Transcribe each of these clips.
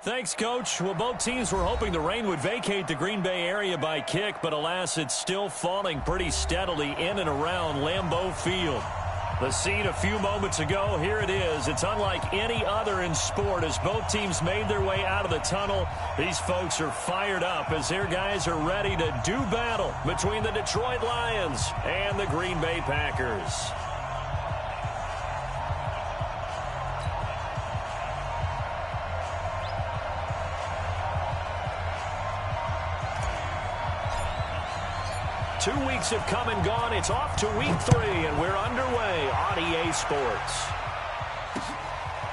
Thanks, Coach. Well, both teams were hoping the rain would vacate the Green Bay area by kick, but alas, it's still falling pretty steadily in and around Lambeau Field. The scene a few moments ago, here it is. It's unlike any other in sport as both teams made their way out of the tunnel. These folks are fired up as their guys are ready to do battle between the Detroit Lions and the Green Bay Packers. Two weeks have come and gone. It's off to week 3, and we're underway on EA Sports.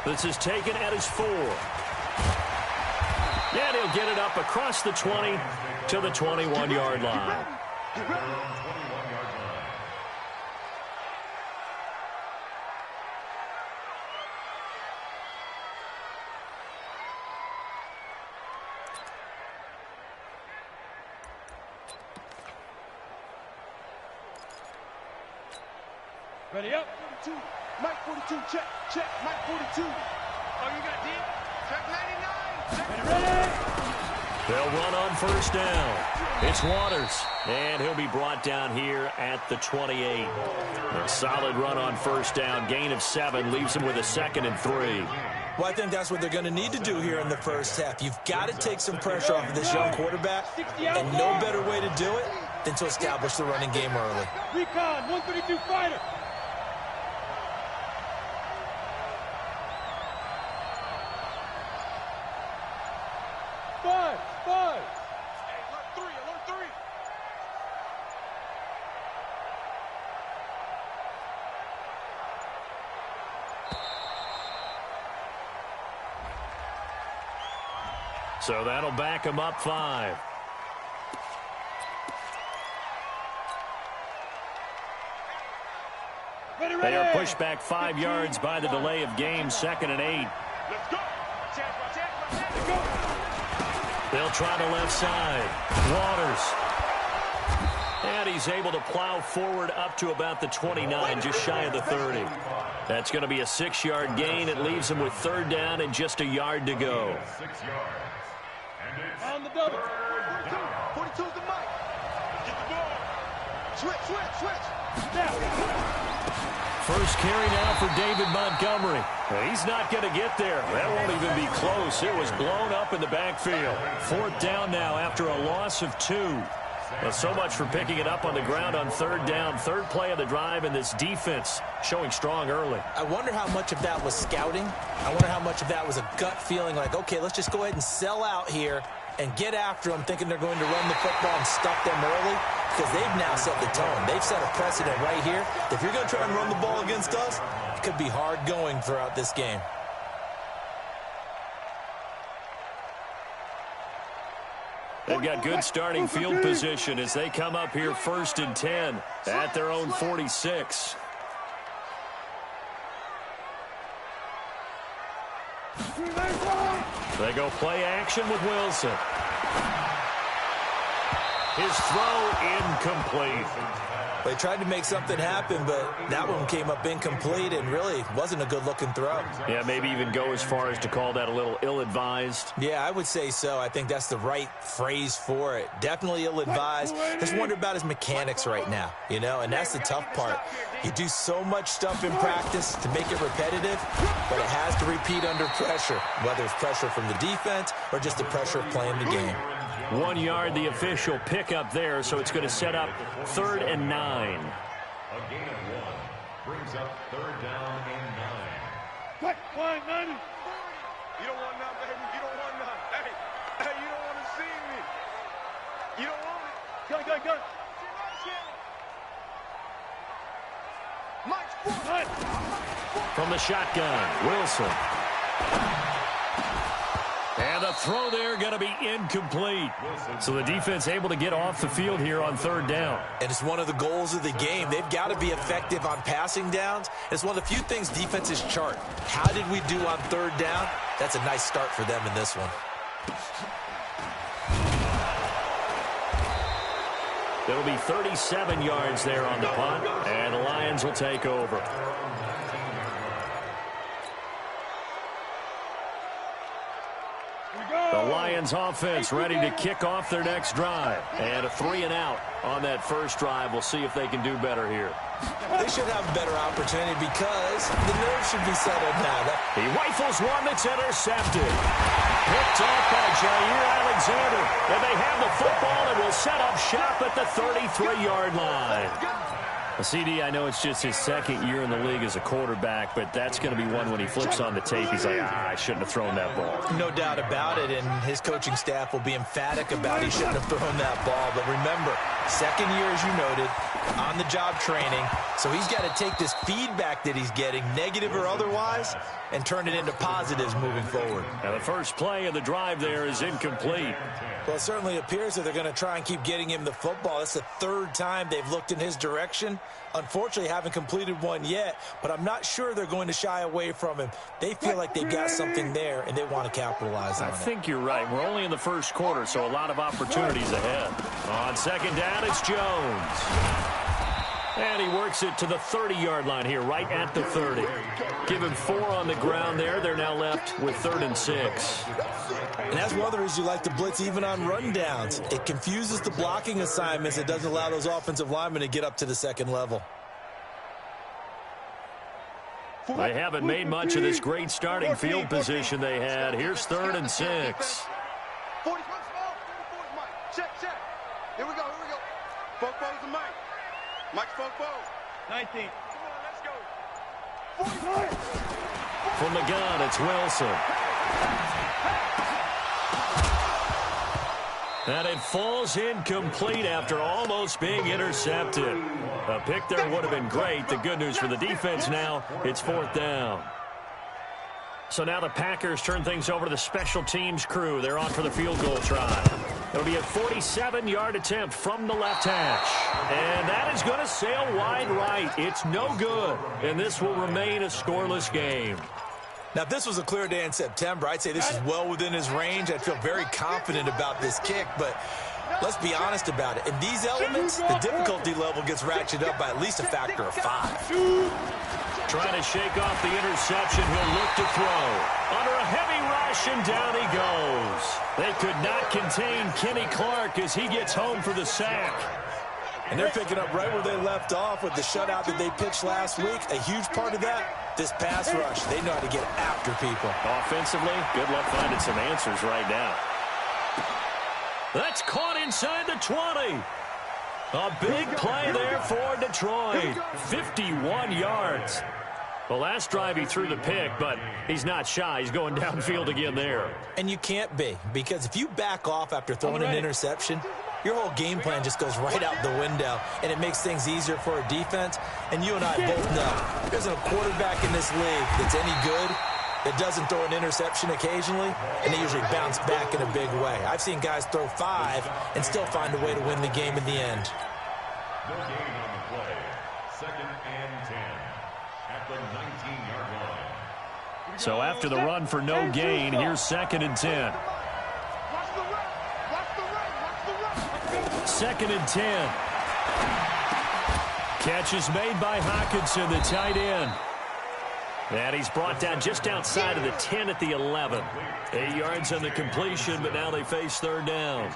This is taken at his 4. And he'll get it up across the 20 to the 21-yard line. Ready up. 42. Mike 42. Check. Check. Mike 42. Oh, you got deep. Check 99. Check. Ready. They'll run on first down. It's Waters. And he'll be brought down here at the 28. A solid run on first down. Gain of 7 leaves him with a 2nd and 3. Well, I think that's what they're going to need to do here in the first half. You've got to take some pressure off of this young quarterback, and no better way to do it than to establish the running game early. Recon, 132 fighter. Five. Hey, alert 3. So that'll back him up 5. Ready. They are pushed back 5 yards by the delay of game, 2nd and 8. Let's go. Let's go. They'll try the left side. Waters. And he's able to plow forward up to about the 29, just shy of the 30. That's going to be a 6-yard gain. It leaves him with 3rd down and just a yard to go. 6 yards. On the double. 42's the mic. Get the ball. Switch. Now. First carry now for David Montgomery. Well, he's not going to get there. That won't even be close. It was blown up in the backfield. 4th down now after a loss of 2. Well, so much for picking it up on the ground on 3rd down. 3rd play of the drive, and this defense showing strong early. I wonder how much of that was scouting. I wonder how much of that was a gut feeling like, okay, let's just go ahead and sell out here and get after them, thinking they're going to run the football and stuff them early, because they've now set the tone. They've set a precedent right here. If you're going to try and run the ball against us, it could be hard going throughout this game. They've got good starting field position as they come up here 1st and 10 at their own 46. They go play action with Wilson. His throw incomplete. They tried to make something happen, but that one came up incomplete and really wasn't a good-looking throw. Yeah, maybe even go as far as to call that a little ill-advised. Yeah, I would say so. I think that's the right phrase for it. Definitely ill-advised. Just wonder about his mechanics right now, you know, and that's the tough part. You do so much stuff in practice to make it repetitive, but it has to repeat under pressure, whether it's pressure from the defense or just the pressure of playing the game. 1 yard, the official pickup there, so it's going to set up 3rd and 9. A gain of 1 brings up 3rd down and 9. Quick, 90. You don't want none, baby. You don't want none. Hey, you don't want to see me. You don't want it. Go. Mike's from the shotgun, Wilson. And the throw there going to be incomplete. So the defense able to get off the field here on 3rd down. And it's one of the goals of the game. They've got to be effective on passing downs. It's one of the few things defenses chart. How did we do on 3rd down? That's a nice start for them in this one. It'll be 37 yards there on the punt, and the Lions will take over. We Lions offense ready to kick off their next drive. And a 3-and-out on that first drive. We'll see if they can do better here. They should have a better opportunity because the nerves should be settled now. He rifles one that's intercepted. Picked off by Jair Alexander. And they have the football and will set up shop at the 33-yard line. CD, I know it's just his second year in the league as a quarterback, but that's going to be one when he flips on the tape. He's like, I shouldn't have thrown that ball. No doubt about it, and his coaching staff will be emphatic about he shouldn't have thrown that ball. But remember, second year, as you noted, on-the-job training, so he's got to take this feedback that he's getting, negative or otherwise, and turn it into positives moving forward. Now the first play of the drive there is incomplete. Well, it certainly appears that they're going to try and keep getting him the football. That's the third time they've looked in his direction. Unfortunately, haven't completed one yet, but I'm not sure they're going to shy away from him. They feel like they've got something there, and they want to capitalize on it. I think you're right. We're only in the first quarter, so a lot of opportunities ahead. On second down, it's Jones. And he works it to the 30-yard line here, right at the 30. Give him 4 on the ground there. They're now left with 3rd and 6. And that's one of the reasons you like to blitz even on rundowns. It confuses the blocking assignments. It doesn't allow those offensive linemen to get up to the second level. They haven't made much of this great starting field position they had. Here's 3rd and 6. 40, check. Here we go. Fofo's the Mike. Mike Fofo. 19. Come on, let's go. 45. From the gun, it's Wilson. And it falls incomplete after almost being intercepted. A pick there would have been great. The good news for the defense now, it's 4th down. So now the Packers turn things over to the special teams crew. They're on for the field goal try. It'll be a 47-yard attempt from the left hash. And that is going to sail wide right. It's no good. And this will remain a scoreless game. Now, if this was a clear day in September, I'd say this is well within his range. I'd feel very confident about this kick, but let's be honest about it. In these elements, the difficulty level gets ratcheted up by at least a factor of 5. Trying to shake off the interception. He'll look to throw. Under a heavy rush, and down he goes. They could not contain Kenny Clark as he gets home for the sack. And they're picking up right where they left off with the shutout that they pitched last week. A huge part of that, this pass rush. They know how to get after people. Offensively, good luck finding some answers right now. That's caught inside the 20. A big play there for Detroit. 51 yards. The last drive he threw the pick, but he's not shy. He's going downfield again there. And you can't be, because if you back off after throwing an interception, your whole game plan just goes right out the window, and it makes things easier for a defense. And you and I both know there's a quarterback in this league that's any good that doesn't throw an interception occasionally, and they usually bounce back in a big way. I've seen guys throw 5 and still find a way to win the game in the end. No gain on the play. 2nd and 10 at the 19-yard line. So after the run for no gain, here's 2nd and 10. 2nd and 10. Catch is made by Hockenson, the tight end. And he's brought down just outside of the 10 at the 11. 8 yards on the completion, but now they face 3rd down.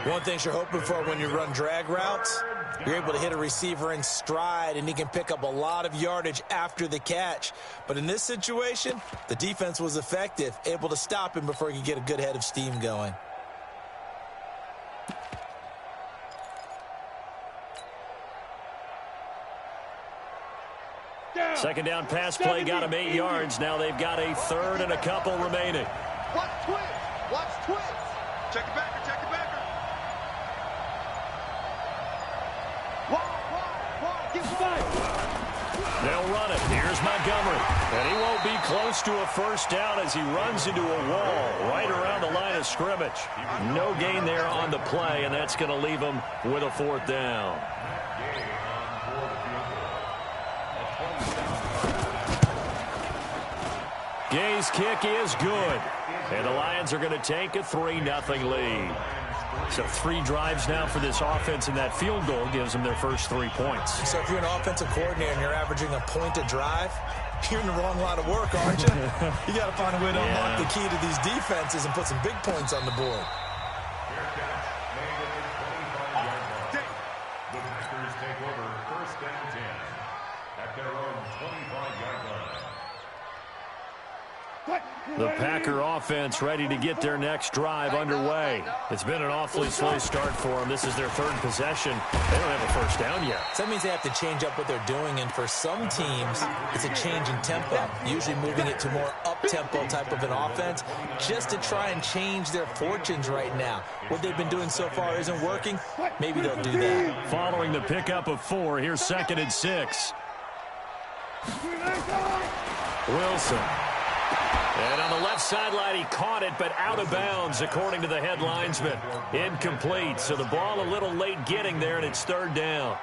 One thing you're hoping for when you run drag routes, you're able to hit a receiver in stride, and he can pick up a lot of yardage after the catch. But in this situation, the defense was effective, able to stop him before he could get a good head of steam going. Second down pass play got him 8 yards. Now they've got a 3rd and a couple remaining. Watch twist. Check it backer. Wide. Get back. They'll run it. Here's Montgomery. And he won't be close to a first down as he runs into a wall right around the line of scrimmage. No gain there on the play, and that's going to leave him with a 4th down. Gay's kick is good. And the Lions are going to take a 3-0 lead. So 3 drives now for this offense, and that field goal gives them their first 3 points. So if you're an offensive coordinator and you're averaging a point a drive, you're in the wrong line of work, aren't you? You got to find a way to unlock the key to these defenses and put some big points on the board. The Packers take over first and 10 at their own 25-yard line. The Packer offense ready to get their next drive underway. It's been an awfully slow start for them. This is their third possession. They don't have a first down yet. So that means they have to change up what they're doing, and for some teams, it's a change in tempo, usually moving it to more up-tempo type of an offense just to try and change their fortunes right now. What they've been doing so far isn't working. Maybe they'll do that. Following the pickup of 4, here's 2nd and 6. Wilson. And on the left sideline, he caught it, but out of bounds, according to the head linesman. Incomplete, so the ball a little late getting there, and it's 3rd down.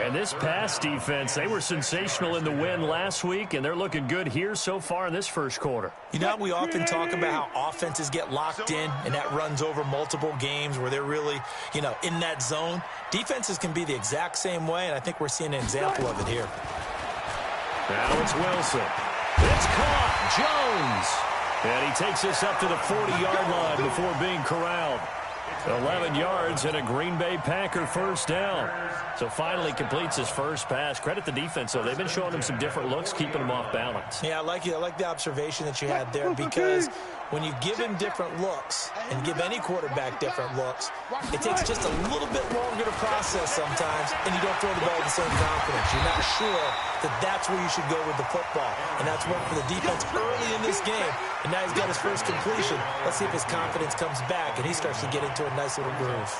And this pass defense, they were sensational in the win last week, and they're looking good here so far in this first quarter. You know, we often talk about how offenses get locked in, and that runs over multiple games where they're really, in that zone. Defenses can be the exact same way, and I think we're seeing an example of it here. Now it's Wilson. It's caught. Jones. And he takes this up to the 40-yard line before being corralled. 11 yards and a Green Bay Packer first down. So finally completes his first pass. Credit the defense, though. They've been showing him some different looks, keeping him off balance. Yeah, I like the observation that you had there, because when you give him different looks and give any quarterback different looks, it takes just a little bit longer to process sometimes, and you don't throw the ball with the same confidence. You're not sure that that's where you should go with the football, and that's worked for the defense early in this game, and now he's got his first completion. Let's see if his confidence comes back and he starts to get into a nice little groove.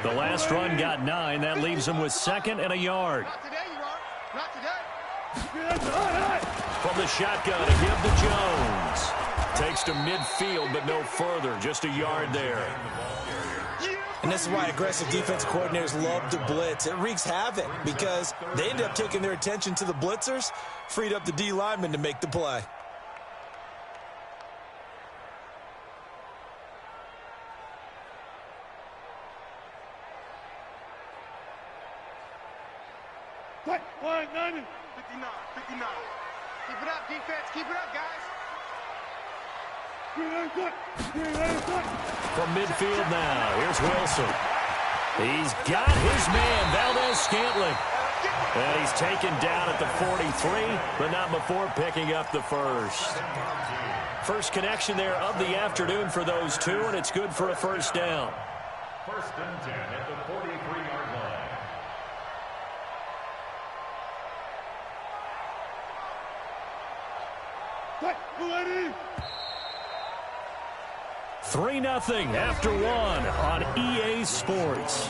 The last run got 9. That leaves him with 2nd and a yard. Not today, you are. Not today. From the shotgun to give to Jones. Takes to midfield, but no further. Just a yard there. And this is why aggressive defensive coordinators love to blitz. It wreaks havoc because they end up taking their attention to the blitzers, freed up the D lineman to make the play. Quick, 59. 59. Keep it up, defense. Keep it up, guys. From midfield now, here's Wilson. He's got his man, Valdez-Scantling. And he's taken down at the 43, but not before picking up the first. First connection there of the afternoon for those two, and it's good for a first down. First and 10 at the 43-yard line. 3-0 after 1 on EA Sports.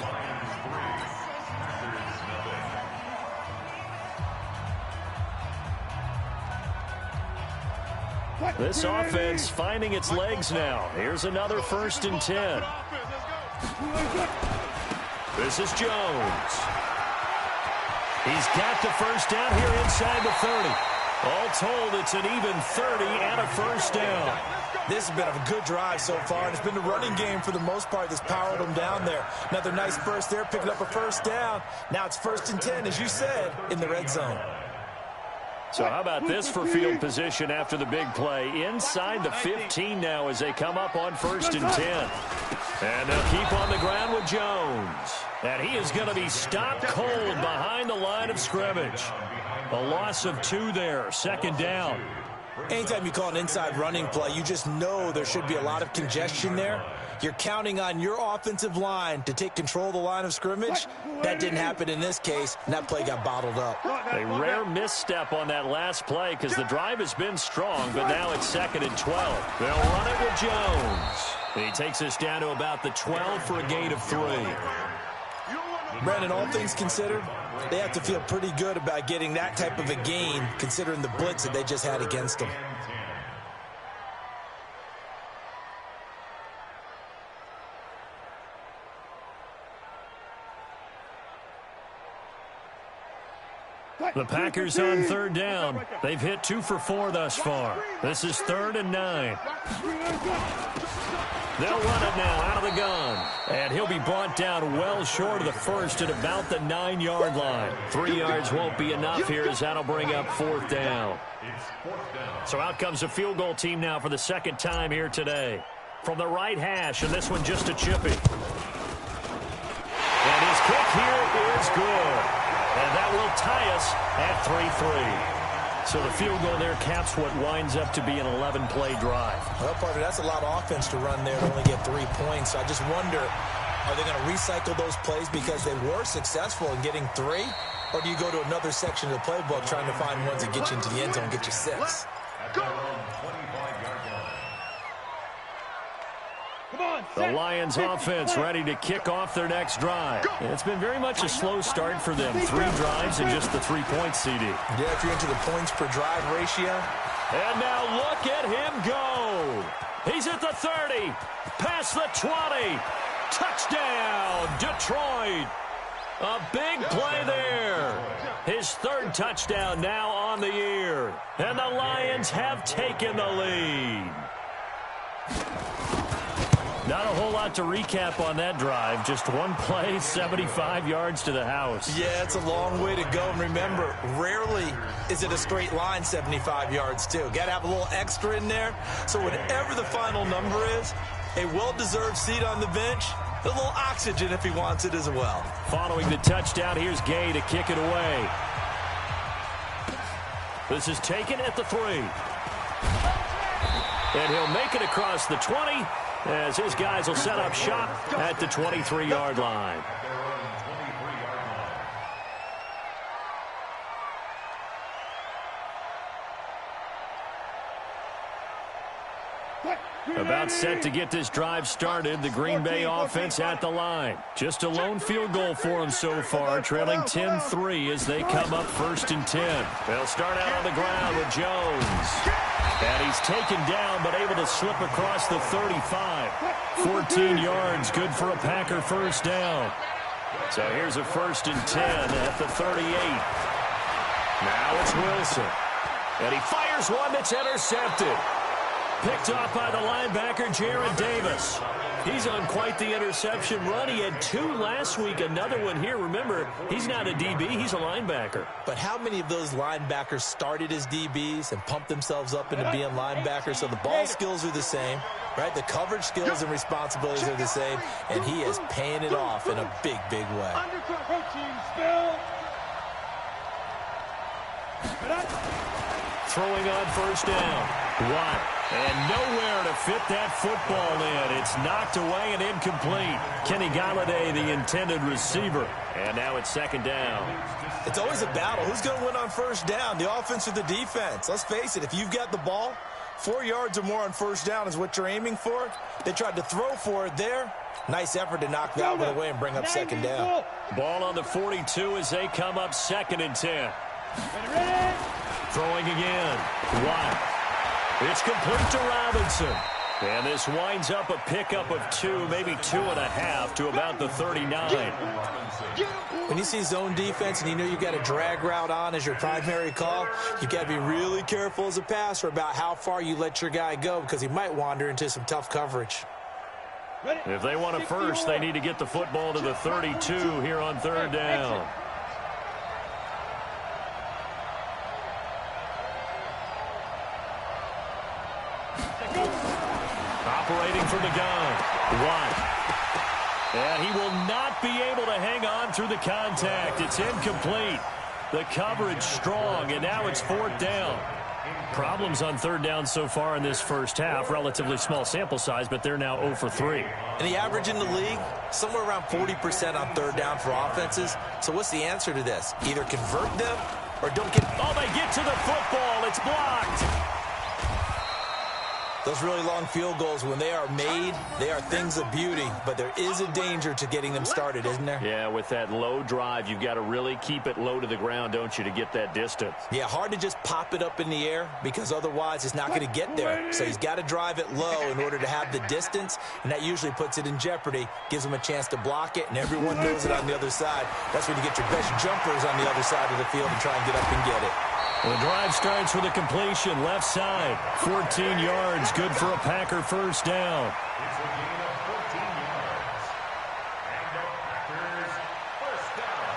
This offense finding its legs now. Here's another 1st and 10. This is Jones. He's got the first down here inside the 30. All told, it's an even 30 and a first down. This has been a good drive so far, and it's been the running game for the most part that's powered them down there. Another nice burst there, picking up a first down. Now it's 1st and 10, as you said, in the red zone. So how about this for field position after the big play? Inside the 15 now as they come up on 1st and 10. And they'll keep on the ground with Jones. And he is going to be stopped cold behind the line of scrimmage. A loss of 2 there, 2nd down. Anytime you call an inside running play, you just know there should be a lot of congestion there. You're counting on your offensive line to take control of the line of scrimmage. That didn't happen in this case, and that play got bottled up. A rare misstep on that last play because the drive has been strong, but now it's 2nd and 12. They'll run it with Jones. And he takes us down to about the 12 for a gain of 3. Brandon, all things considered, they have to feel pretty good about getting that type of a gain, considering the blitz that they just had against them. The Packers on third down. They've hit 2 for 4 thus far. This is 3rd and 9. They'll run it now out of the gun. And he'll be brought down well short of the first at about the 9-yard line. 3 yards won't be enough here as that'll bring up 4th down. So out comes a field goal team now for the second time here today. From the right hash, and this one just a chippy. And his kick here is good. And that will tie us at 3-3. So the field goal there caps what winds up to be an 11-play drive. Well, partner, that's a lot of offense to run there to only get 3 points. I just wonder, are they going to recycle those plays because they were successful in getting 3? Or do you go to another section of the playbook trying to find ones that get you into the end zone and get you 6? The Lions offense ready to kick off their next drive. It's been very much a slow start for them. 3 drives and just the 3 points, CD. Yeah, if you're into the points per drive ratio. And now look at him go. He's at the 30, past the 20. Touchdown, Detroit. A big play there. His 3rd touchdown now on the year. And the Lions have taken the lead. Not a whole lot to recap on that drive. Just one play, 75 yards to the house. Yeah, it's a long way to go. And remember, rarely is it a straight line 75 yards, too. Got to have a little extra in there. So whatever the final number is, a well-deserved seat on the bench, a little oxygen if he wants it as well. Following the touchdown, here's Gay to kick it away. This is taken at the 3. And he'll make it across the 20. As his guys will set up shop at the 23-yard line. About set to get this drive started, the Green Bay offense at the line. Just a lone field goal for them so far, trailing 10-3 as they come up 1st and 10. They'll start out on the ground with Jones. And he's taken down, but able to slip across the 35. 14 yards, good for a Packer first down. So here's a 1st and 10 at the 38. Now it's Wilson. And he fires one that's intercepted. Picked off by the linebacker, Jared Davis. He's on quite the interception run. He had 2 last week, another one here. Remember, he's not a DB, he's a linebacker. But how many of those linebackers started as DBs and pumped themselves up into being linebackers? So the ball skills are the same, right? The coverage skills and responsibilities are the same, and he is paying it off in a big, big way. Throwing on 1st down. Watt. And nowhere to fit that football in. It's knocked away and incomplete. Kenny Galladay, the intended receiver. And now it's 2nd down. It's always a battle. Who's going to win on 1st down, the offense or the defense? Let's face it, if you've got the ball, 4 yards or more on 1st down is what you're aiming for. They tried to throw for it there. Nice effort to knock that one away and bring up 2nd down. Ball on the 42 as they come up 2nd and 10. Throwing again. Watt. It's complete to Robinson. And this winds up a pickup of 2, maybe 2.5 to about the 39. When you see zone defense and you know you've got a drag route on as your primary call, you've got to be really careful as a passer about how far you let your guy go because he might wander into some tough coverage. If they want a first, they need to get the football to the 32 here on 3rd down. Operating from the gun. Watt. And he will not be able to hang on through the contact. It's incomplete. The coverage strong, and now it's 4th down. Problems on 3rd down so far in this first half. Relatively small sample size, but they're now 0 for 3. And the average in the league, somewhere around 40% on 3rd down for offenses. So what's the answer to this? Either convert them or don't get... Oh, they get to the football. It's blocked. Those really long field goals, when they are made, they are things of beauty, but there is a danger to getting them started, isn't there? Yeah, with that low drive, you've got to really keep it low to the ground, don't you, to get that distance. Yeah, hard to just pop it up in the air because otherwise it's not going to get there. So he's got to drive it low in order to have the distance, and that usually puts it in jeopardy, gives him a chance to block it, and everyone knows it on the other side. That's when you get your best jumpers on the other side of the field and try and get up and get it. The drive starts with a completion, left side, 14 yards, good for a Packer first down. It's a gain of 14 yards. And the Packers first down.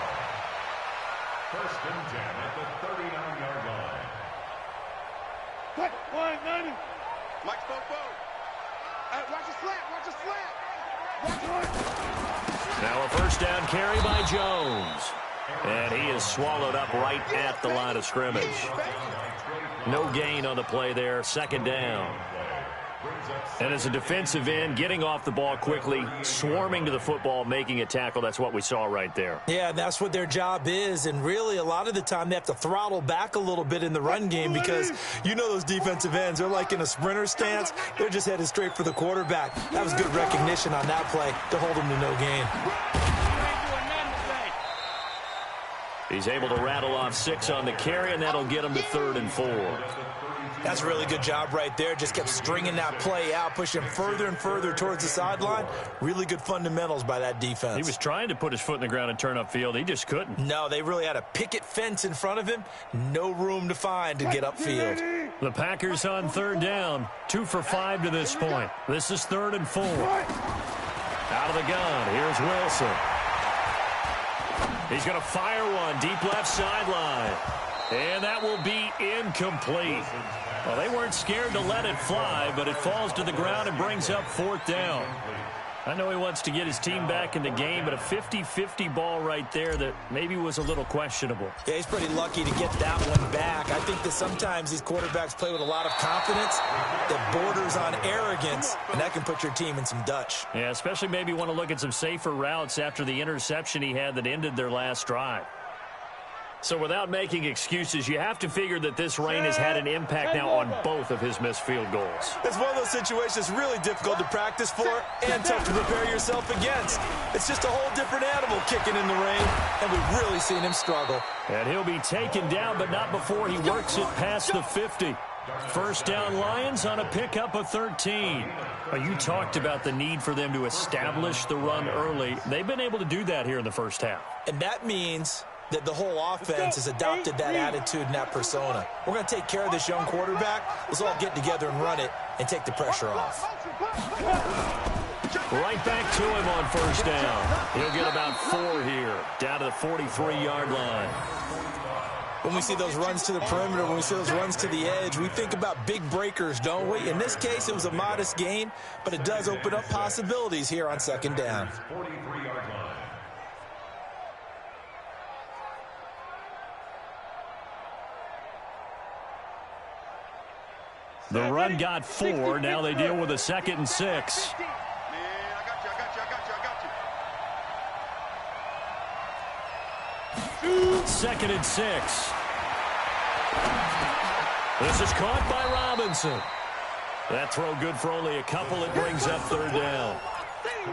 First and 10 at the 39-yard line. Cut, 190. Mike Fofo. Watch the slant, watch the slant. Now a first down carry by Jones. And he is swallowed up right at the line of scrimmage. No gain on the play there, second down. And as a defensive end, getting off the ball quickly, swarming to the football, making a tackle, that's what we saw right there. Yeah, that's what their job is, and really a lot of the time they have to throttle back a little bit in the run game because you know those defensive ends, they're like in a sprinter stance. They're just headed straight for the quarterback. That was good recognition on that play to hold him to no gain. He's able to rattle off 6 on the carry, and that'll get him to 3rd and 4. That's a really good job right there. Just kept stringing that play out, pushing further and further towards the sideline. Really good fundamentals by that defense. He was trying to put his foot in the ground and turn upfield. He just couldn't. No, they really had a picket fence in front of him. No room to find to get upfield. The Packers on 3rd down. 2 for 5 to this point. This is 3rd and 4. Out of the gun. Here's Wilson. He's going to fire one deep left sideline. And that will be incomplete. Well, they weren't scared to let it fly, but it falls to the ground and brings up 4th down. I know he wants to get his team back in the game, but a 50-50 ball right there that maybe was a little questionable. Yeah, he's pretty lucky to get that one back. I think that sometimes these quarterbacks play with a lot of confidence that borders on arrogance, and that can put your team in some Dutch. Yeah, especially maybe want to look at some safer routes after the interception he had that ended their last drive. So without making excuses, you have to figure that this rain has had an impact now on both of his missed field goals. It's one of those situations really difficult to practice for and tough to prepare yourself against. It's just a whole different animal kicking in the rain, and we've really seen him struggle. And he'll be taken down, but not before he works it past the 50. First down Lions on a pickup of 13. You talked about the need for them to establish the run early. They've been able to do that here in the first half. And that means that the whole offense has adopted that attitude and that persona. We're going to take care of this young quarterback. Let's all get together and run it and take the pressure off. Right back to him on first down. He'll get about 4 here, down to the 43-yard line. When we see those runs to the perimeter, when we see those runs to the edge, we think about big breakers, don't we? In this case, it was a modest gain, but it does open up possibilities here on second down. 43-yard line. The run got 4. Now they deal with a 2nd and 6. Man, I got you. 2nd and 6. This is caught by Robinson. That throw good for only a couple. It brings up 3rd down.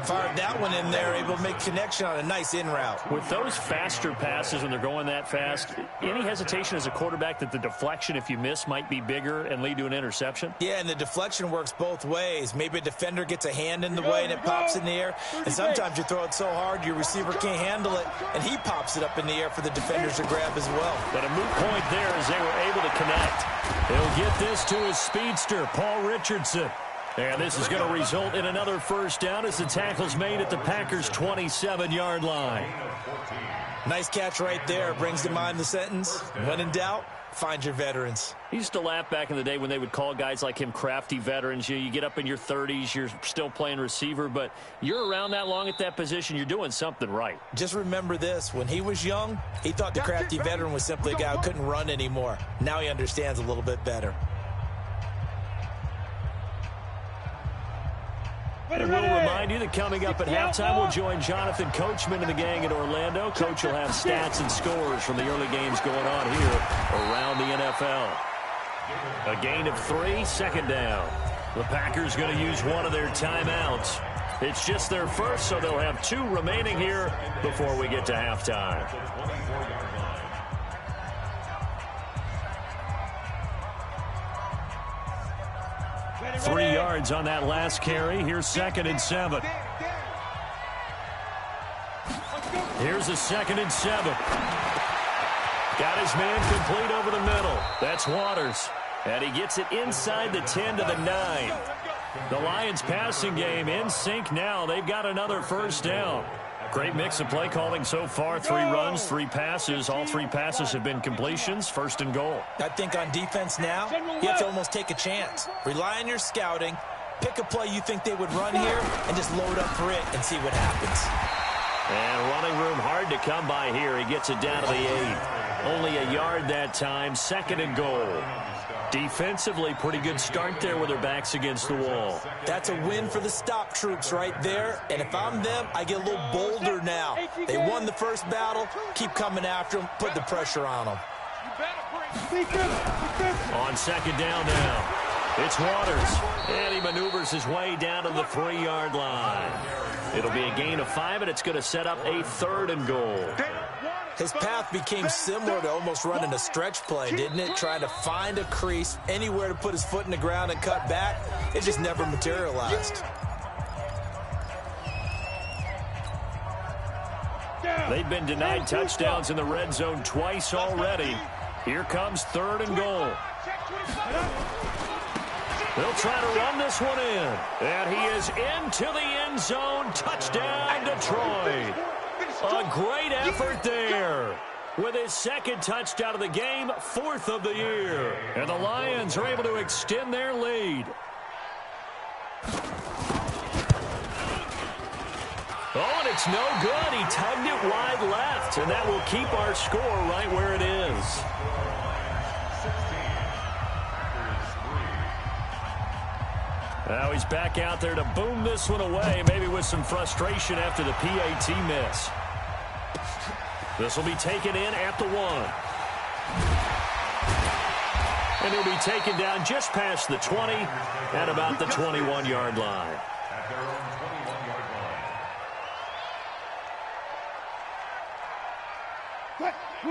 Fired that one in there, able to make connection on a nice in route. With those faster passes when they're going that fast, any hesitation as a quarterback that the deflection, if you miss, might be bigger and lead to an interception? Yeah, and the deflection works both ways. Maybe a defender gets a hand in the way and it pops in the air, and sometimes you throw it so hard your receiver can't handle it, and he pops it up in the air for the defenders to grab as well. But a moot point there as they were able to connect. He'll get this to his speedster, Paul Richardson. And this is going to result in another first down as the tackle's made at the Packers' 27-yard line. Nice catch right there. Brings to mind the sentence, when in doubt, find your veterans. He used to laugh back in the day when they would call guys like him crafty veterans. You get up in your 30s, you're still playing receiver, but you're around that long at that position, you're doing something right. Just remember this. When he was young, he thought the crafty veteran was simply a guy who couldn't run anymore. Now he understands a little bit better. And we'll remind you that coming up at halftime, we'll join Jonathan Coachman and the gang in Orlando. Coach will have stats and scores from the early games going on here around the NFL. A gain of 3, second down. The Packers going to use one of their timeouts. It's just their first, so they'll have 2 remaining here before we get to halftime. 3 yards on that last carry. Here's 2nd and 7. Here's a 2nd and 7. Got his man complete over the middle. That's Waters. And he gets it inside the 10 to the 9. The Lions passing game in sync now. They've got another first down. Great mix of play calling so far. 3 runs, 3 passes. All 3 passes have been completions. 1st and goal. I think on defense now, you have to almost take a chance. Rely on your scouting. Pick a play you think they would run here and just load up for it and see what happens. And running room hard to come by here. He gets it down to the 8. Only a yard that time. 2nd and goal. Defensively, pretty good start there with their backs against the wall. That's a win for the stop troops right there. And if I'm them, I get a little bolder now. They won the first battle. Keep coming after them. Put the pressure on them. On 2nd down now. It's Waters. And he maneuvers his way down to the 3-yard line. It'll be a gain of 5, and it's going to set up a 3rd and goal. His path became similar to almost running a stretch play, didn't it? Trying to find a crease, anywhere to put his foot in the ground and cut back. It just never materialized. They've been denied touchdowns in the red zone twice already. Here comes 3rd and goal. They'll try to run this one in. And he is into the end zone. Touchdown, Detroit. A great effort there. With his 2nd touchdown of the game, 4th of the year. And the Lions are able to extend their lead. Oh, and it's no good. He tugged it wide left, and that will keep our score right where it is. Now he's back out there to boom this one away, maybe with some frustration after the PAT miss. This will be taken in at the 1. And he'll be taken down just past the 20 at about the 21-yard line.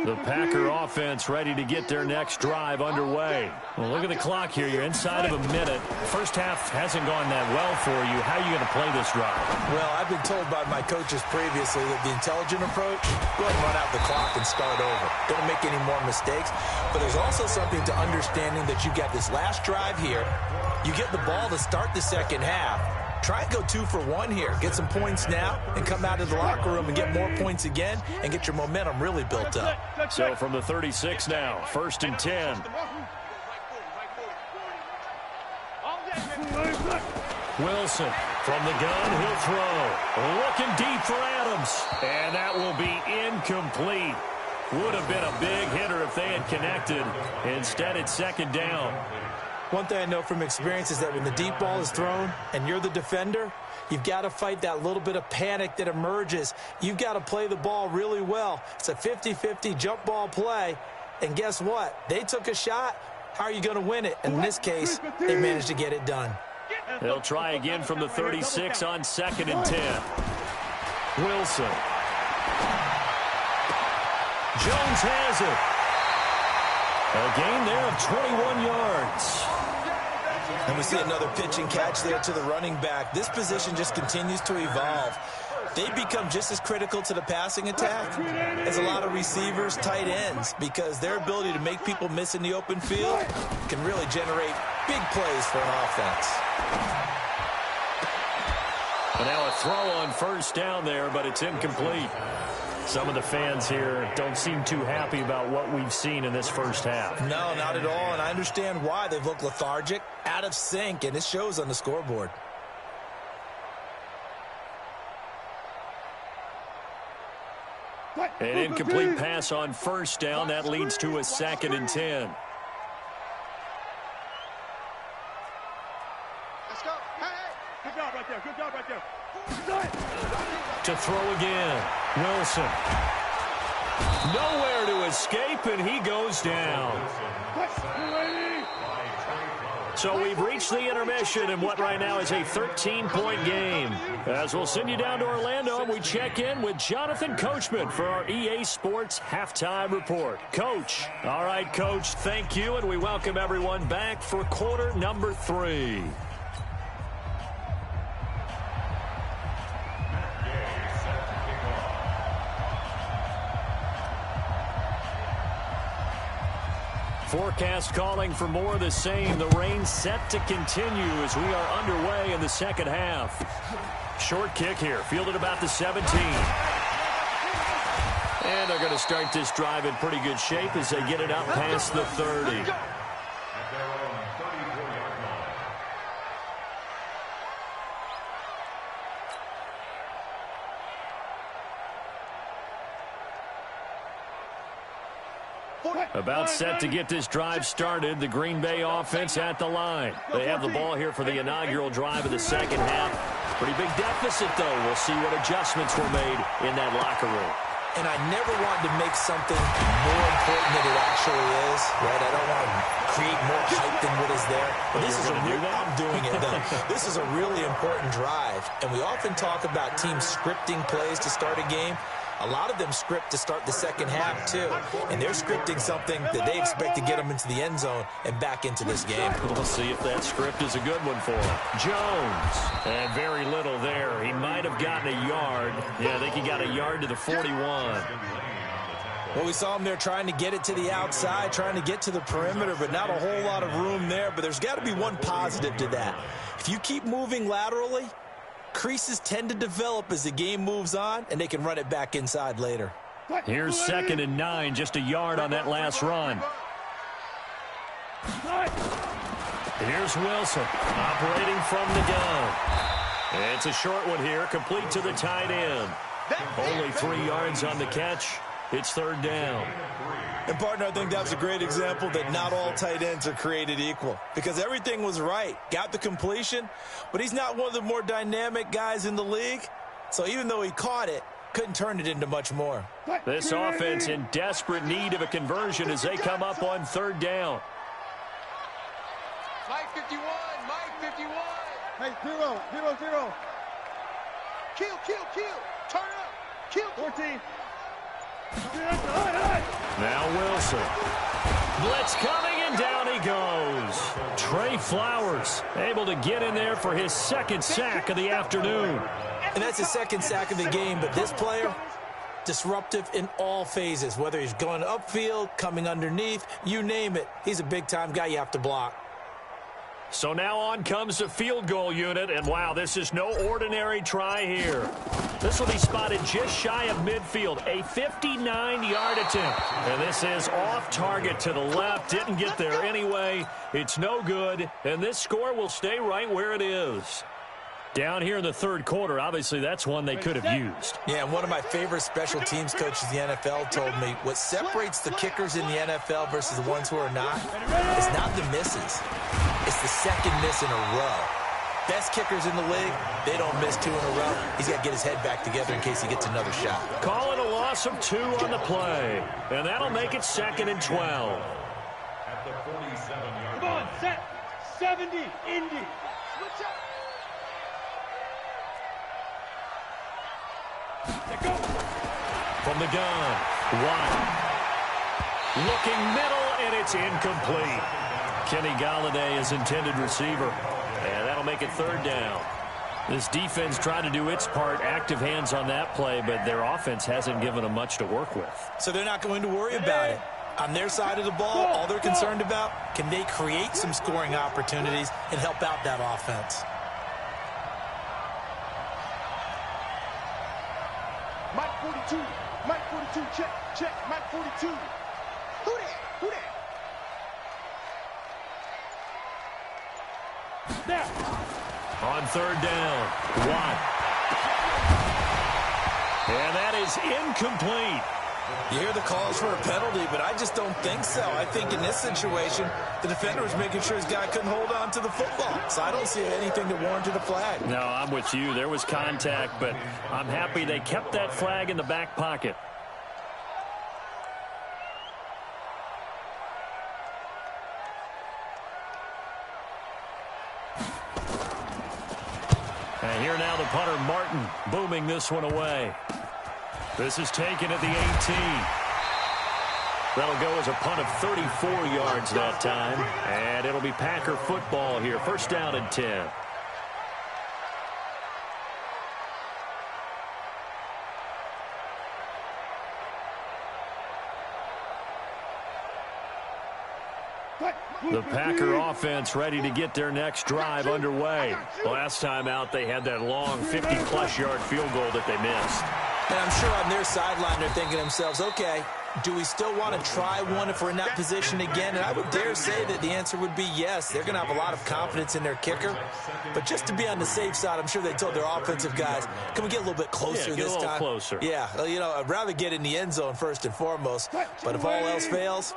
The Packer offense ready to get their next drive underway. Well, look at the clock here. You're inside of a minute. First half hasn't gone that well for you. How are you going to play this drive? Well, I've been told by my coaches previously that the intelligent approach, go ahead and run out the clock and start over. Don't make any more mistakes. But there's also something to understanding that you got this last drive here. You get the ball to start the second half. Try and go 2 for 1 here. Get some points now and come out of the locker room and get more points again and get your momentum really built up. So from the 36 now, 1st and 10. Wilson from the gun, he'll throw. Looking deep for Adams. And that will be incomplete. Would have been a big hitter if they had connected. Instead, it's 2nd down. One thing I know from experience is that when the deep ball is thrown and you're the defender, you've got to fight that little bit of panic that emerges. You've got to play the ball really well. It's a 50-50 jump ball play. And guess what? They took a shot. How are you going to win it? And in this case, they managed to get it done. They'll try again from the 36 on 2nd and 10. Wilson. Jones has it. A gain there of 21 yards. And we see another pitch and catch there to the running back. This position just continues to evolve. They become just as critical to the passing attack as a lot of receivers, tight ends, because their ability to make people miss in the open field can really generate big plays for an offense. And now a throw on 1st down there, but it's incomplete. Some of the fans here don't seem too happy about what we've seen in this first half. No, not at all, and I understand why. They've looked lethargic, out of sync, and it shows on the scoreboard. An incomplete pass on 1st down. That leads to a 2nd and 10. Let's go. Hey, good job right there. Good job right there. To throw again. Wilson. Nowhere to escape, and he goes down. So we've reached the intermission in what right now is a 13-point game. As we'll send you down to Orlando, we check in with Jonathan Coachman for our EA Sports Halftime Report. Coach. All right, Coach, thank you, and we welcome everyone back for quarter number 3. Forecast calling for more of the same. The rain set to continue as we are underway in the second half. Short kick here, fielded about the 17. And they're going to start this drive in pretty good shape as they get it out past the 30. About set to get this drive started. The Green Bay offense at the line. They have the ball here for the inaugural drive of the second half. Pretty big deficit, though. We'll see what adjustments were made in that locker room. And I never wanted to make something more important than it actually is, right? I don't want to create more hype than what is there. But this is I'm doing it, though. This is a really important drive. And we often talk about teams scripting plays to start a game. A lot of them script to start the second half, too. And they're scripting something that they expect to get them into the end zone and back into this game. We'll see if that script is a good one for him. Jones. And very little there. He might have gotten a yard. Yeah, I think he got a yard to the 41. Well, we saw him there trying to get it to the outside, trying to get to the perimeter, but not a whole lot of room there. But there's got to be one positive to that. If you keep moving laterally, creases tend to develop as the game moves on, and they can run it back inside later. Here's 2nd and 9, just a yard on that last run. Here's Wilson, operating from the gun. It's a short one here, complete to the tight end. Only 3 yards on the catch. It's 3rd down. And, partner, I think that was a great example that not all tight ends are created equal because everything was right. Got the completion, but he's not one of the more dynamic guys in the league. So even though he caught it, couldn't turn it into much more. This offense in desperate need of a conversion as they come up on 3rd down. Mike 51, Mike 51. Hey, 0-0-0. Kill. Turn up. Kill. 14. Now Wilson. Blitz coming, and down he goes. Trey Flowers able to get in there for his 2nd sack of the afternoon. And that's his 2nd sack of the game, but this player, disruptive in all phases, whether he's going upfield, coming underneath, you name it. He's a big-time guy you have to block. So now on comes the field goal unit, and wow, this is no ordinary try here. This will be spotted just shy of midfield, a 59-yard attempt. And this is off target to the left, didn't get there anyway. It's no good, and this score will stay right where it is. Down here in the 3rd quarter, obviously that's one they could have used. Yeah, and one of my favorite special teams coaches in the NFL told me what separates the kickers in the NFL versus the ones who are not is not the misses. It's the 2nd miss in a row. Best kickers in the league, they don't miss 2 in a row. He's got to get his head back together in case he gets another shot. Call it a loss of 2 on the play, and that'll make it 2nd and 12. At the 47-yard Come on, set. 70, Indy. Switch up. Go. From the gun, Watt. Looking middle, and it's incomplete. Kenny Golladay is intended receiver, and that'll make it 3rd down. This defense tried to do its part, active hands on that play, but their offense hasn't given them much to work with. So they're not going to worry about it. On their side of the ball, all they're concerned about, can they create some scoring opportunities and help out that offense? Mike 42. Mike 42. Check. Mike 42. Who that? There. On 3rd down, Watt. And that is incomplete. You hear the calls for a penalty, but I just don't think so. I think in this situation, the defender was making sure his guy couldn't hold on to the football. So I don't see anything that warranted a flag. No, I'm with you. There was contact, but I'm happy they kept that flag in the back pocket. And here now the punter, Martin, booming this one away. This is taken at the 18. That'll go as a punt of 34 yards that time. And it'll be Packer football here. First down and 10. The Packer offense ready to get their next drive underway. Last time out, they had that long 50-plus yard field goal that they missed. And I'm sure on their sideline they're thinking to themselves, okay, do we still want to try one if we're in that position again? And I would dare say that the answer would be yes. They're going to have a lot of confidence in their kicker. But just to be on the safe side, I'm sure they told their offensive guys, can we get a little bit closer this time? Get a little closer. Yeah, you know, I'd rather get in the end zone first and foremost. But if all else fails,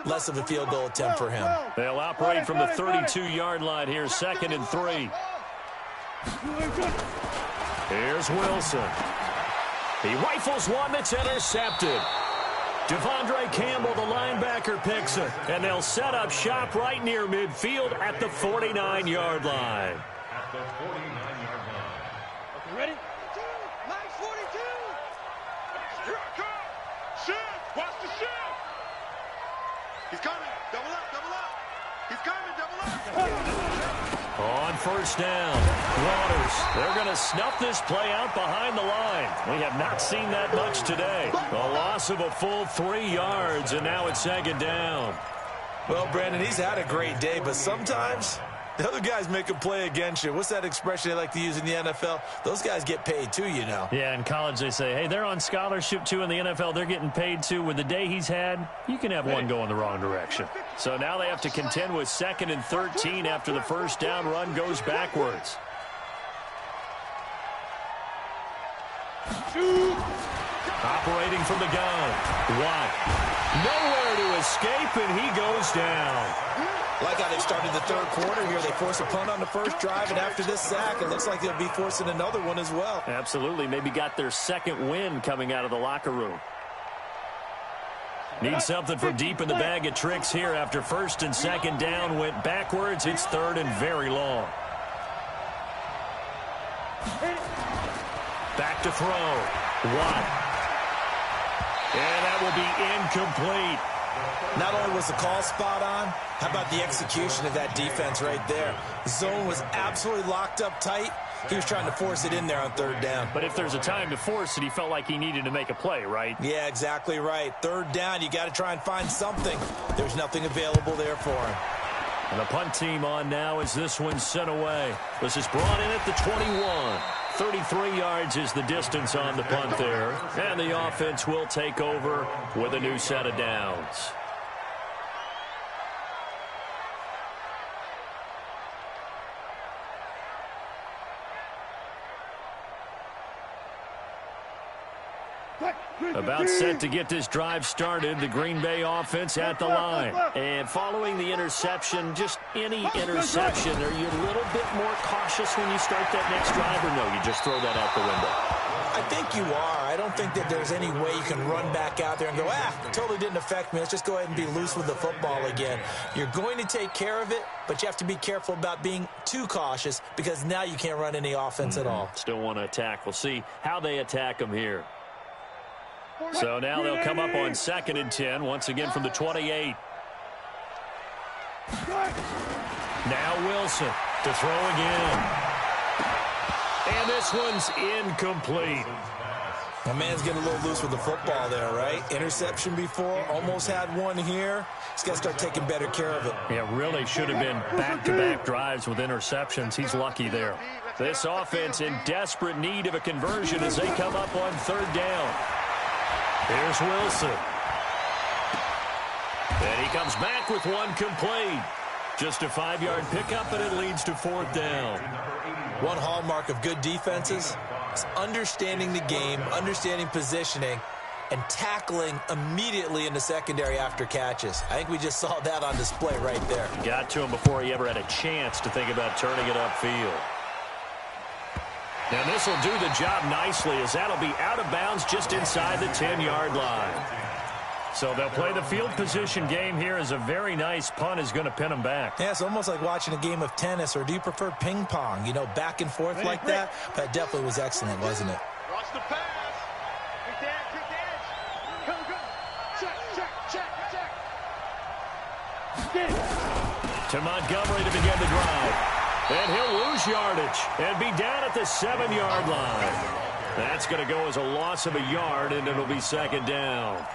less of a field goal attempt for him. They'll operate from the 32-yard line here, 2nd and 3. Here's Wilson. He rifles one that's intercepted. Devondre Campbell, the linebacker, picks it. And they'll set up shop right near midfield at the 49-yard line. At the 49-yard line. Okay, ready? Max 42. Shift. Watch the shift. He's coming. Double up. He's coming. Double up. On first down, Waters. They're going to snuff this play out behind the line. We have not seen that much today. A loss of a full 3 yards, and now it's 2nd down. Well, Brandon, he's had a great day, but sometimes the other guys make a play against you. What's that expression they like to use in the NFL? Those guys get paid too, you know. Yeah, in college they say, hey, they're on scholarship too. In the NFL, they're getting paid too. With the day he's had, you can have one going the wrong direction. So now they have to contend with 2nd and 13 after the first down run goes backwards. Operating from the gun. Watt. Nowhere to escape, and he goes down. Like how they've started the third quarter here. They force a punt on the first drive, and after this sack, it looks like they'll be forcing another one as well. Absolutely. Maybe got their second win coming out of the locker room. Need something from deep in the bag of tricks here after 1st and 2nd down went backwards. It's 3rd and very long. Back to throw. Watt. And that will be incomplete. Not only was the call spot on, how about the execution of that defense right there? Zone was absolutely locked up tight. He was trying to force it in there on 3rd down. But if there's a time to force it, he felt like he needed to make a play, right? Yeah, exactly right. 3rd down, you got to try and find something. There's nothing available there for him. And the punt team on now as this one's sent away. This is brought in at the 21. 33 yards is the distance on the punt there. And the offense will take over with a new set of downs. About set to get this drive started, the Green Bay offense at the line. And following the interception, just any interception, are you a little bit more cautious when you start that next drive, or no, you just throw that out the window? I think you are. I don't think that there's any way you can run back out there and go, it totally didn't affect me. Let's just go ahead and be loose with the football again. You're going to take care of it, but you have to be careful about being too cautious because now you can't run any offense at all. Still want to attack. We'll see how they attack them here. So now they'll come up on 2nd and 10, once again from the 28. Now Wilson to throw again. And this one's incomplete. My man's getting a little loose with the football there, right? Interception before, almost had one here. He's got to start taking better care of it. Yeah, really should have been back-to-back drives with interceptions. He's lucky there. This offense in desperate need of a conversion as they come up on 3rd down. Here's Wilson. And he comes back with one complete. Just a 5-yard pickup, and it leads to 4th down. One hallmark of good defenses is understanding the game, understanding positioning, and tackling immediately in the secondary after catches. I think we just saw that on display right there. Got to him before he ever had a chance to think about turning it upfield. And this will do the job nicely as that'll be out of bounds just inside the 10-yard line. So they'll play the field position game here as a very nice punt is going to pin them back. Yeah, it's almost like watching a game of tennis, or do you prefer ping pong? You know, back and forth like that? That definitely was excellent, wasn't it? Watch the pass. Kick the edge, kick the edge. Go, go. Check, check, check, check. To Montgomery to begin the drive. And he'll lose yardage and be down at the 7-yard line. That's going to go as a loss of a yard, and it'll be second down.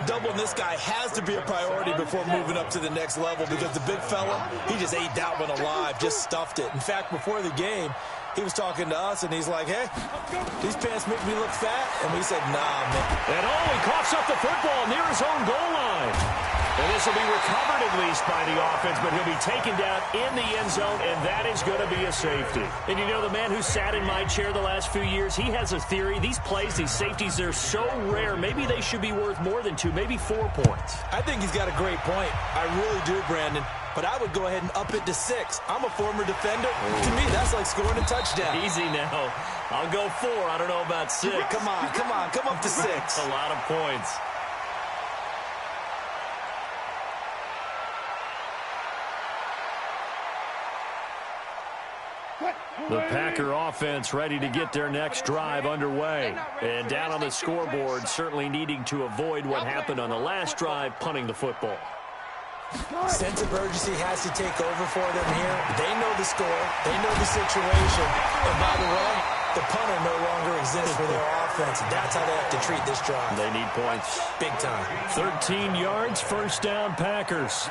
Doubling this guy has to be a priority before moving up to the next level, because the big fella, he just ate that one alive, just stuffed it. In fact, before the game, he was talking to us, and he's like, hey, these pants make me look fat. And we said, nah, man. And he coughs up the football near his own goal line. And this will be recovered at least by the offense, but he'll be taken down in the end zone, and that is going to be a safety. And you know, the man who sat in my chair the last few years, he has a theory. These plays, these safeties, they're so rare. Maybe they should be worth more than 2, maybe 4 points. I think he's got a great point. I really do, Brandon. But I would go ahead and up it to 6. I'm a former defender. To me, that's like scoring a touchdown. Easy now. I'll go 4. I don't know about 6. Come on, come up to 6. That's a lot of points. The Packer offense ready to get their next drive underway. And down on the scoreboard, certainly needing to avoid what happened on the last drive, punting the football. Sense of urgency has to take over for them here. They know the score. They know the situation. And by the way, the punter no longer exists for their offense. That's how they have to treat this drive. They need points. Big time. 13 yards, first down, Packers.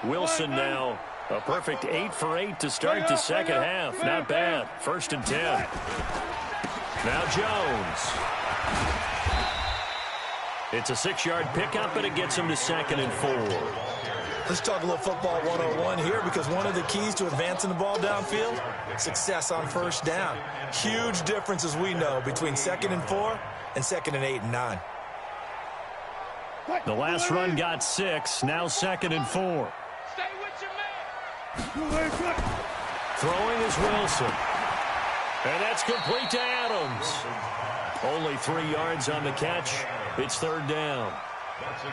Wilson now a perfect 8 for 8 to start the second half. Not bad. First and 10. Now Jones. It's a 6-yard pickup, and it gets him to second and 4. Let's talk a little football 101 here, because one of the keys to advancing the ball downfield, success on first down. Huge difference, as we know, between 2nd and 4 and 2nd and 8 and 9. The last run got 6. Now 2nd and 4. Stay with your man. Throwing is Wilson. And that's complete to Adams. Only 3 yards on the catch. It's third down.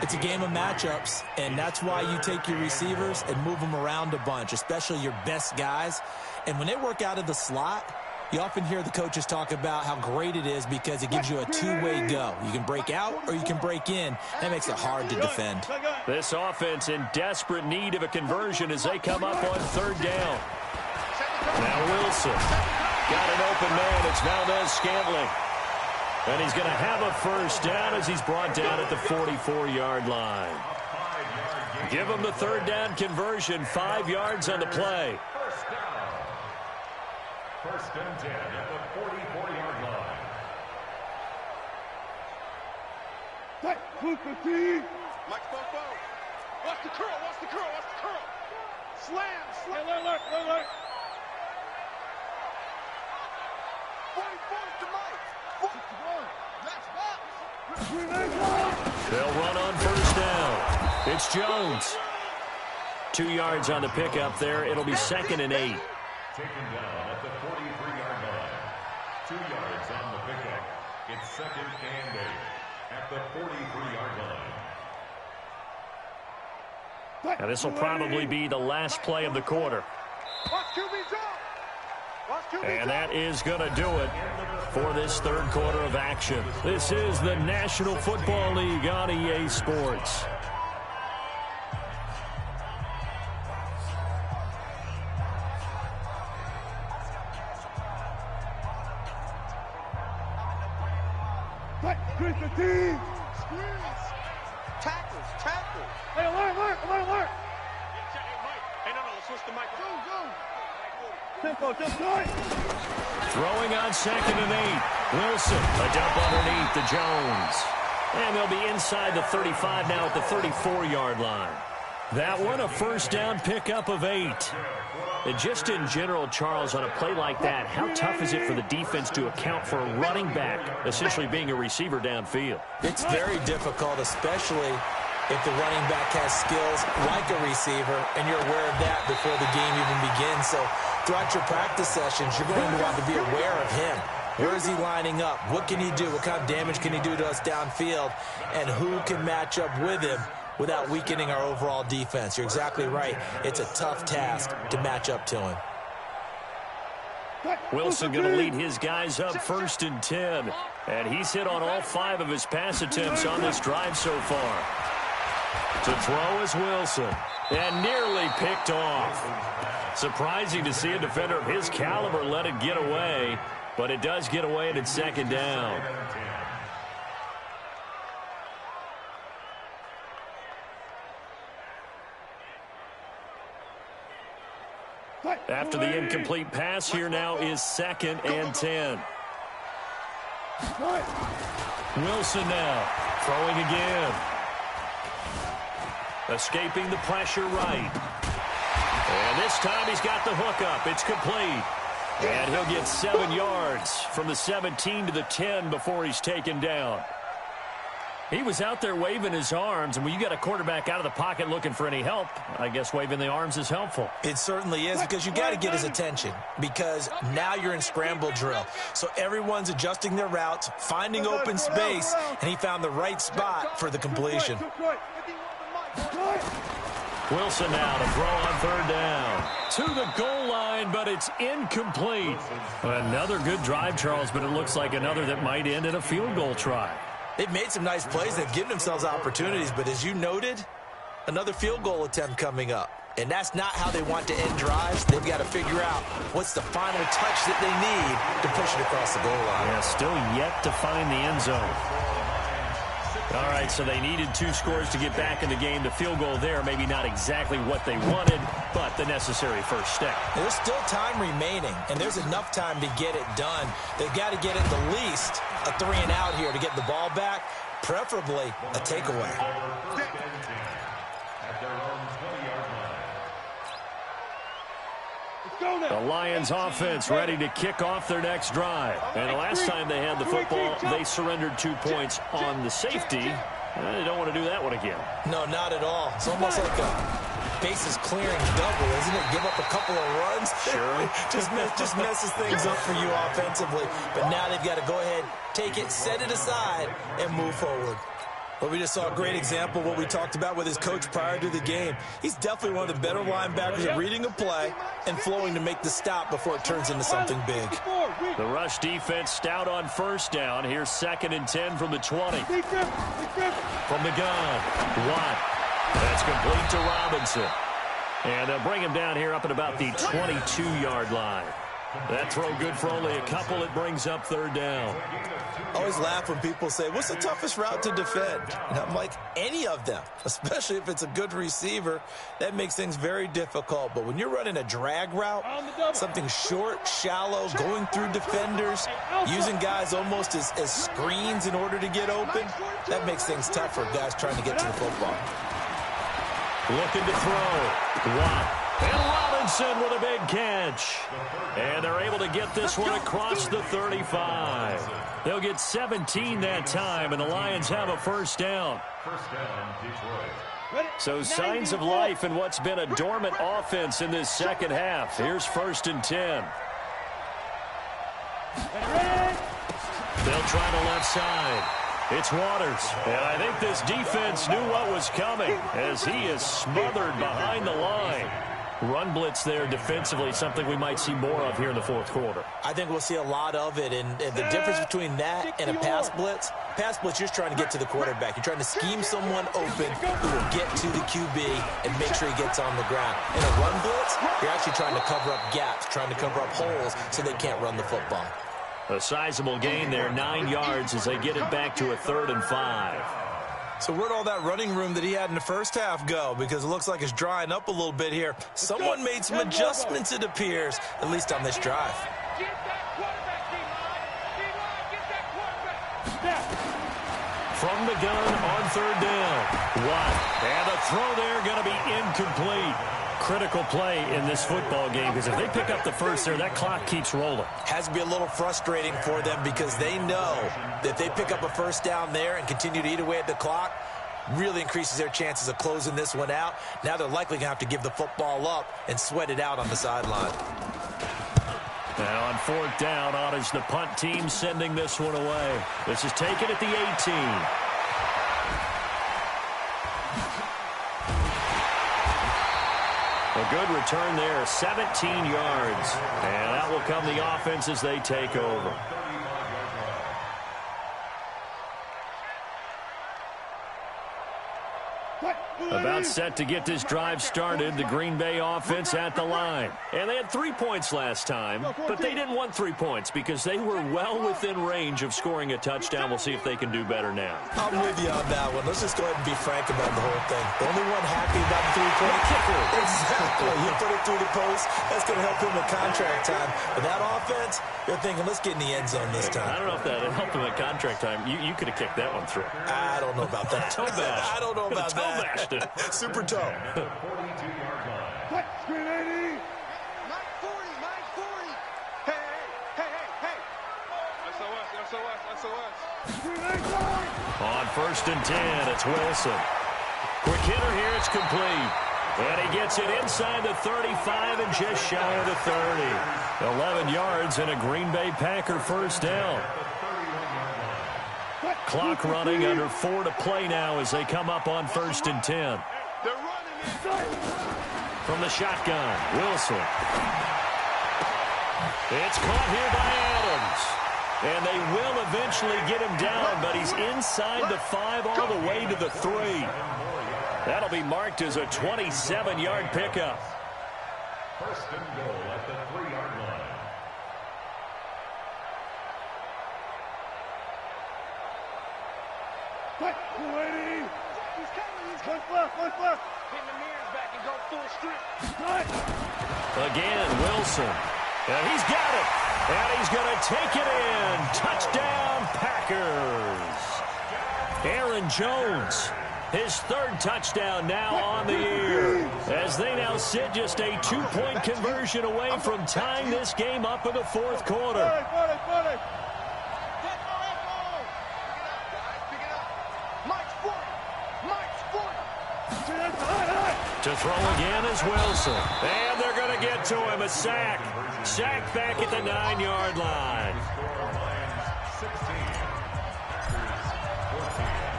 It's a game of matchups, and that's why you take your receivers and move them around a bunch, especially your best guys. And when they work out of the slot, you often hear the coaches talk about how great it is because it gives you a two-way go. You can break out or you can break in. That makes it hard to defend. This offense in desperate need of a conversion as they come up on third down. Now Wilson. Got an open man. It's Valdez-Scantling. And he's going to have a first down as he's brought down at the 44-yard line. Give him the third down conversion. 5 yards on the play. First and 10 at the 44-yard line. Mike Bobo. Watch the curl, watch the curl, watch the curl. Slam, slam. Alert. 44 to Mike. 41. That's back. They'll run on first down. It's Jones. 2 yards on the pickup there. It'll be 2nd and 8. Taken down at the 43-yard line. 2 yards on the pickup. It's 2nd and 8 at the 43-yard line. Now this will probably be the last play of the quarter. Watch QB jump. Watch QB jump. And that is going to do it for this third quarter of action. This is the National Football League on EA Sports. Tackles. Hey, alert. Hey, no, switch the mic. Go. Tempo, just right. Throwing on 2nd and 8. Wilson, a dump underneath to Jones. And they'll be inside the 35 now at the 34-yard line. That one, a first down pickup of 8. And just in general, Charles, on a play like that, how tough is it for the defense to account for a running back essentially being a receiver downfield? It's very difficult, especially if the running back has skills like a receiver, and you're aware of that before the game even begins. So throughout your practice sessions, you're going to want to be aware of him. Where is he lining up? What can he do? What kind of damage can he do to us downfield? And who can match up with him without weakening our overall defense? You're exactly right. It's a tough task to match up to him. Wilson going to lead his guys up 1st and 10. And he's hit on all 5 of his pass attempts on this drive so far. To throw is Wilson. And nearly picked off. Surprising to see a defender of his caliber let it get away. But it does get away and it's 2nd down. After the incomplete pass, here now is 2nd and 10. Wilson now throwing again. Escaping the pressure right. And this time he's got the hook up. It's complete. And he'll get 7 yards from the 17 to the 10 before he's taken down. He was out there waving his arms, and when you got a quarterback out of the pocket looking for any help, I guess waving the arms is helpful. It certainly is, because you got to get his attention, because now you're in scramble drill. So everyone's adjusting their routes, finding open space, and he found the right spot for the completion. Wilson now to throw on 3rd down. To the goal line, but it's incomplete. Another good drive, Charles, but it looks like another that might end in a field goal try. They've made some nice plays. They've given themselves opportunities, but as you noted, another field goal attempt coming up. And that's not how they want to end drives. They've got to figure out what's the final touch that they need to push it across the goal line. Yeah, still yet to find the end zone. All right, so they needed 2 scores to get back in the game. The field goal there, maybe not exactly what they wanted, but the necessary first step. There's still time remaining, and there's enough time to get it done. They've got to get at the least a 3 and out here to get the ball back, preferably a takeaway. The Lions offense ready to kick off their next drive. And the last time they had the football, they surrendered 2 points on the safety. They don't want to do that one again. No, not at all. It's almost like a bases clearing double, isn't it? Give up a couple of runs. Sure. just messes things up for you offensively. But now they've got to go ahead, take it, set it aside, and move forward. Well, we just saw a great example of what we talked about with his coach prior to the game. He's definitely one of the better linebackers at reading a play and flowing to make the stop before it turns into something big. The rush defense stout on 1st down. Here's 2nd and 10 from the 20. From the gun, Watt. That's complete to Robinson. And they'll bring him down here up at about the 22-yard line. That throw good for only a couple. It brings up 3rd down. I always laugh when people say, what's the toughest route to defend? And I'm like, any of them, especially if it's a good receiver. That makes things very difficult. But when you're running a drag route, something short, shallow, going through defenders, using guys almost as screens in order to get open, that makes things tough for guys trying to get to the football. Looking to throw. Watt. And Robinson with a big catch. And they're able to get this one across the 35. They'll get 17 that time, and the Lions have a 1st down. So signs of life in what's been a dormant offense in this 2nd half. Here's 1st and 10. They'll try the left side. It's Waters. And I think this defense knew what was coming as he is smothered behind the line. Run blitz there defensively, something we might see more of here in the 4th quarter. I think we'll see a lot of it, and the difference between that and a pass blitz, you're just trying to get to the quarterback. You're trying to scheme someone open who will get to the QB and make sure he gets on the ground. In a run blitz, you're actually trying to cover up gaps, trying to cover up holes so they can't run the football. A sizable gain there, 9 yards as they get it back to a 3rd and 5. So where'd all that running room that he had in the first half go? Because it looks like it's drying up a little bit here. Someone made some adjustments, it appears, at least on this drive. From the gun on 3rd down. Watt. And the throw there going to be incomplete. Critical play in this football game, because if they pick up the 1st there, that clock keeps rolling. Has to be a little frustrating for them because they know that if they pick up a 1st down there and continue to eat away at the clock, really increases their chances of closing this one out. Now they're likely going to have to give the football up and sweat it out on the sideline. And on fourth down, on is the punt team sending this one away. This is taken at the 18. A good return there, 17 yards. And that will come the offense as they take over. About set to get this drive started, the Green Bay offense at the line. And they had 3 points last time, but they didn't want 3 points because they were well within range of scoring a touchdown. We'll see if they can do better now. I'm with you on that one. Let's just go ahead and be frank about the whole thing. The only one happy about the 3-point kicker. Exactly. He put it through the post. That's going to help him with contract time. But that offense, they're thinking, let's get in the end zone this time. I don't know if that helped him at contract time. You could have kicked that one through. I don't know about that. Toe bash. I don't know about toe that. Bashed it. Super toe. 42-yard line. Screen 80. Mike 40, Mike 40. Hey. SOS. Screen 85. On first and 10, it's Wilson. Quick hitter here, it's complete. And he gets it inside the 35 and just shy of the 30. 11 yards and a Green Bay Packer first down. Clock running, under 4 to play now as they come up on first and 10. They're running it. From the shotgun, Wilson. It's caught here by Adams. And they will eventually get him down, but he's inside the 5 all the way to the 3. That'll be marked as a 27-yard pickup. First and goal at the 3-yard line. Quick, 280. One left. Pin the mirrors back and go full strip. Right. Again, Wilson. And he's got it. And he's going to take it in. Touchdown, Packers. Aaron Jones, his 3rd touchdown now on the year, as they now sit just a 2-point conversion away from tying this game up in the 4th quarter. Buddy. To throw again is Wilson. And they're going to get to him. A sack. Sack back at the 9-yard line.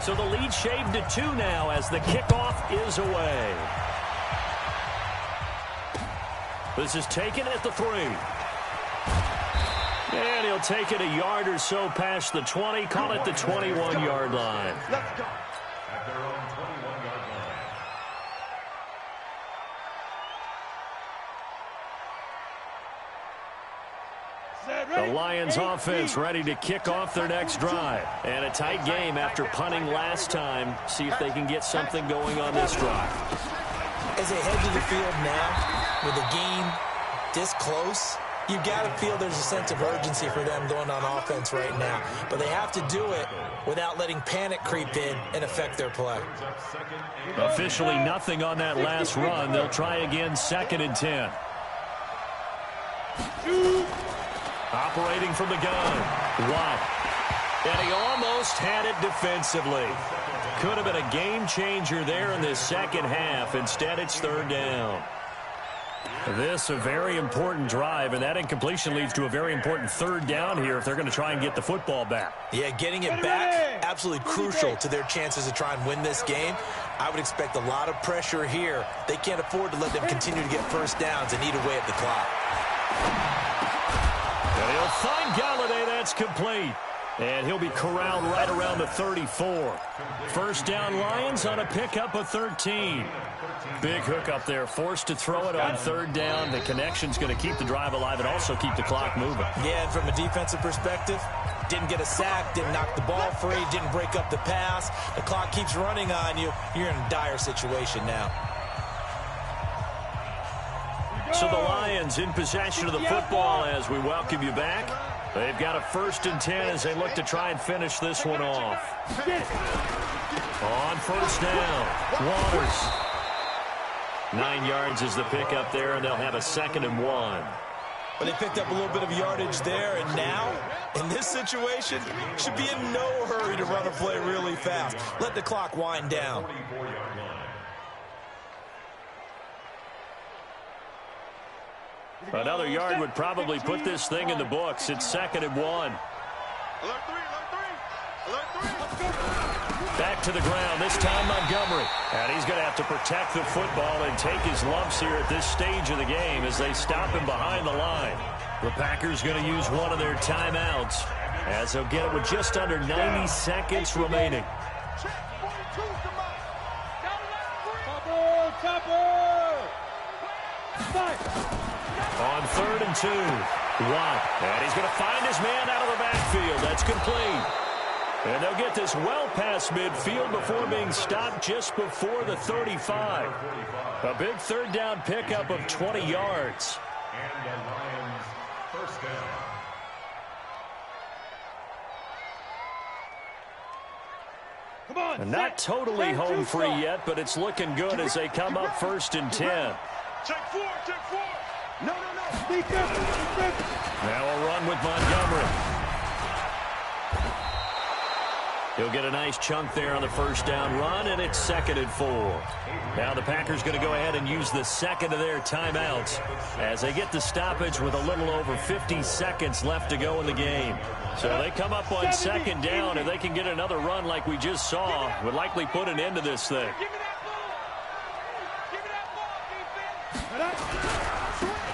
So the lead shaved to 2 now as the kickoff is away. This is taken at the 3. And he'll take it a yard or so past the 20. Call it the 21-yard line. Let's go. At their own 21-yard line. The Lions offense ready to kick off their next drive. And a tight game after punting last time. See if they can get something going on this drive. As they head to the field now, with the game this close, you got to feel there's a sense of urgency for them going on offense right now. But they have to do it without letting panic creep in and affect their play. Officially nothing on that last run. They'll try again, 2nd and 10. Operating from the gun. Wow. And he almost had it defensively. Could have been a game changer there in this second half. Instead, it's 3rd down. This a very important drive, and that incompletion leads to a very important 3rd down here if they're going to try and get the football back. Yeah, getting it back, absolutely crucial to their chances to try and win this game. I would expect a lot of pressure here. They can't afford to let them continue to get first downs and eat away at the clock. And he'll find Galladay. That's complete. And he'll be corralled right around the 34. First down, Lions on a pickup of 13. Big hook up there, forced to throw it on 3rd down. The connection's going to keep the drive alive and also keep the clock moving. Yeah, and from a defensive perspective, didn't get a sack, didn't knock the ball free, didn't break up the pass. The clock keeps running on you. You're in a dire situation now. So the Lions in possession of the football as we welcome you back. They've got a 1st and 10 as they look to try and finish this one off. On first down, Waters. 9 yards is the pickup there, and they'll have a 2nd and 1. But they picked up a little bit of yardage there, and now, in this situation, should be in no hurry to run a play really fast. Let the clock wind down. 44-yard line. Another yard would probably put this thing in the books. It's 2nd and 1. Alert 3, alert 3, alert 3. Back to the ground, this time Montgomery. And he's going to have to protect the football and take his lumps here at this stage of the game as they stop him behind the line. The Packers going to use one of their timeouts as they'll get it with just under 90 seconds remaining. On 3rd and 2, Watt. And he's going to find his man out of the backfield. That's complete. And they'll get this well past midfield before being stopped just before the 35. A big 3rd down pickup of 20 yards. And the Lions first down. Come on. And not totally home free yet, but it's looking good as they come up 1st and 10. Check 4, check 4. No. Sneak up. Now a run with Montgomery. He'll get a nice chunk there on the 1st down run, and it's 2nd and 4. Now the Packers going to go ahead and use the 2nd of their timeouts as they get the stoppage with a little over 50 seconds left to go in the game. So they come up on 2nd down, and they can get another run like we just saw. Would likely put an end to this thing.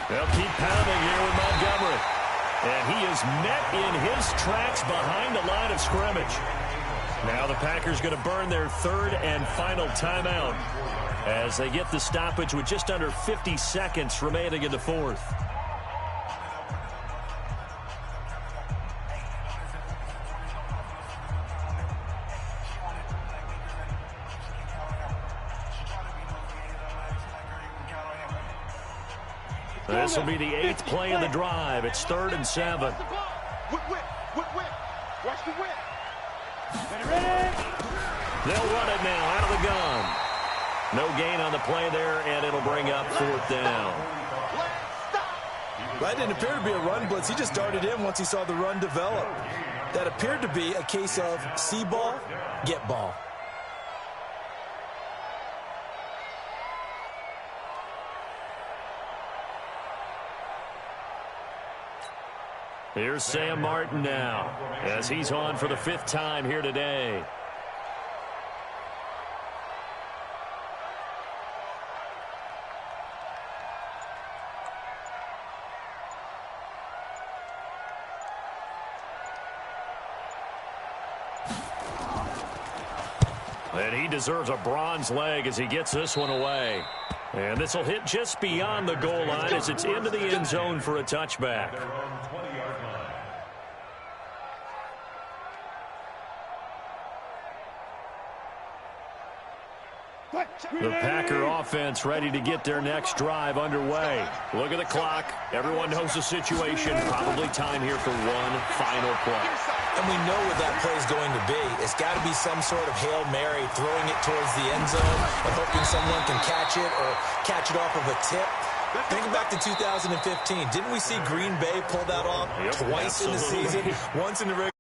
They'll keep pounding here with Montgomery. And he is met in his tracks behind the line of scrimmage. Now the Packers going to burn their 3rd and final timeout as they get the stoppage with just under 50 seconds remaining in the 4th. This will be the 8th play of the drive. It's 3rd and 7. Whip. Watch the whip. They'll run it now out of the gun. No gain on the play there, and it'll bring up 4th down. That didn't appear to be a run blitz. He just darted in once he saw the run develop. That appeared to be a case of see ball, get ball. Here's Sam Martin now as he's on for the 5th time here today. And he deserves a bronze leg as he gets this one away. And this will hit just beyond the goal line as it's into the end zone for a touchback. The Packer offense ready to get their next drive underway. Look at the clock. Everyone knows the situation. Probably time here for one final play. And we know what that play is going to be. It's got to be some sort of Hail Mary, throwing it towards the end zone and hoping someone can catch it or catch it off of a tip. Think back to 2015. Didn't we see Green Bay pull that off twice in the season? Once in the regular